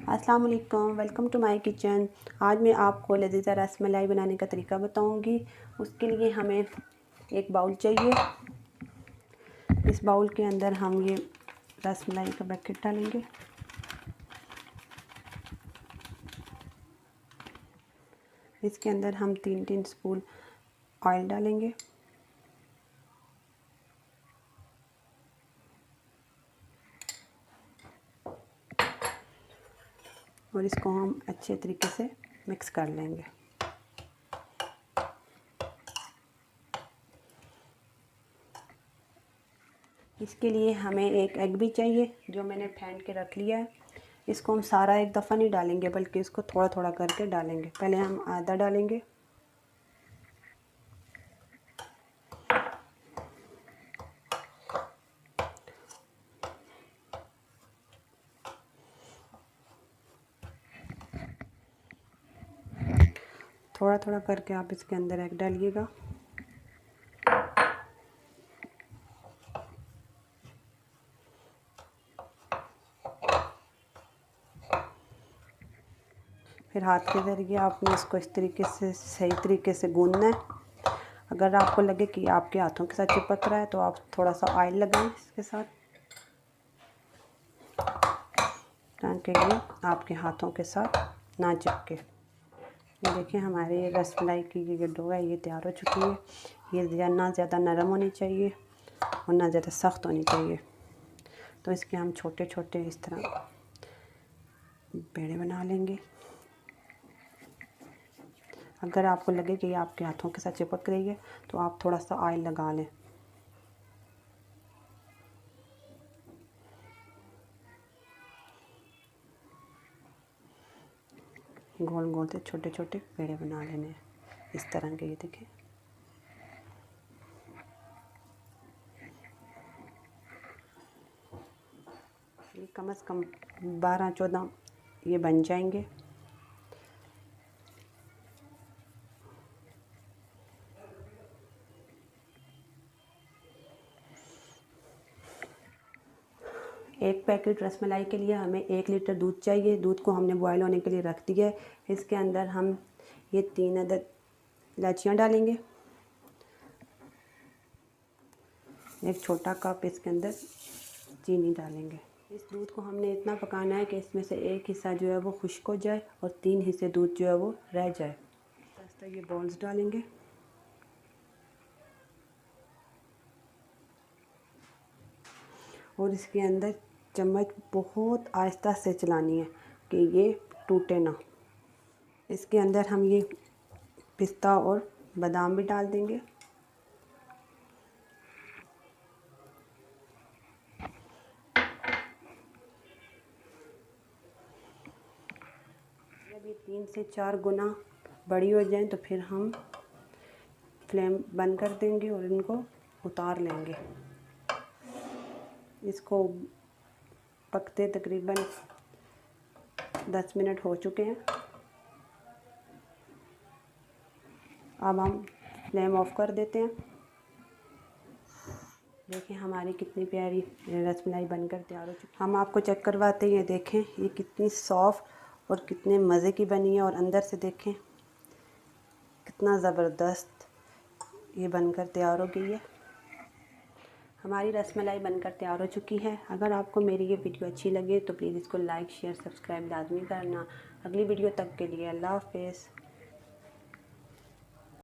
अस्सलाम वालेकुम, welcome to my kitchen. आज मैं आपको लजीज़ा रसमलाई बनाने का तरीका बताऊंगी। उसके लिए हमें एक बाउल चाहिए। इस बाउल के अंदर हम ये रसमलाई का पैकेट डालेंगे। इसके अंदर हम 3 स्पून ऑयल डालेंगे। और इसको हम अच्छे तरीके से मिक्स कर लेंगे। इसके लिए हमें एक एग भी चाहिए, जो मैंने फेंट के रख लिया है। इसको हम सारा एक दफ़ा नहीं डालेंगे, बल्कि इसको थोड़ा थोड़ा करके डालेंगे। पहले हम आधा डालेंगे, थोड़ा थोड़ा करके आप इसके अंदर एग डालिएगा। फिर हाथ के ज़रिए आपने इसको इस तरीके से सही तरीके से गूंदना है। अगर आपको लगे कि आपके हाथों के साथ चिपक रहा है तो आप थोड़ा सा ऑयल लगाएं इसके साथ, ताकि ये आपके हाथों के साथ ना चिपके। ये देखिए, हमारे ये रसमलाई की ये डो है, ये तैयार हो चुकी है। ये ना ज़्यादा नरम होनी चाहिए और ना ज़्यादा सख्त होनी चाहिए। तो इसके हम छोटे छोटे इस तरह पेड़े बना लेंगे। अगर आपको लगे कि ये आपके हाथों के साथ चिपक रही है तो आप थोड़ा सा ऑयल लगा लें। गोल गोल से छोटे छोटे पेड़े बना लेने हैं इस तरह के। ये देखें, ये कम से कम 12-14 ये बन जाएंगे। एक पैकेट रसमलाई के लिए हमें 1 लीटर दूध चाहिए। दूध को हमने बॉयल होने के लिए रख दिया है। इसके अंदर हम ये 3 अदद इलायचियाँ डालेंगे। एक छोटा कप इसके अंदर चीनी डालेंगे। इस दूध को हमने इतना पकाना है कि इसमें से एक हिस्सा जो है वो खुश्क हो जाए और 3 हिस्से दूध जो है वो रह जाए। तो ये बॉल्स डालेंगे। और इसके अंदर चम्मच बहुत आहिस्ता से चलानी है कि ये टूटे ना। इसके अंदर हम ये पिस्ता और बादाम भी डाल देंगे। जब ये 3 से 4 गुना बड़ी हो जाए तो फिर हम फ्लेम बंद कर देंगे और इनको उतार लेंगे। इसको पकते तकरीबन 10 मिनट हो चुके हैं। अब हम फ्लेम ऑफ कर देते हैं। देखिए हमारी कितनी प्यारी रसमलाई बनकर तैयार हो चुकी है। हम आपको चेक करवाते हैं। देखें ये कितनी सॉफ्ट और कितने मज़े की बनी है। और अंदर से देखें कितना ज़बरदस्त ये बनकर तैयार हो गई है। हमारी रसमलाई बनकर तैयार हो चुकी है। अगर आपको मेरी ये वीडियो अच्छी लगे तो प्लीज़ इसको लाइक शेयर सब्सक्राइब लाजमी करना। अगली वीडियो तक के लिए अल्लाह हाफ़िज़।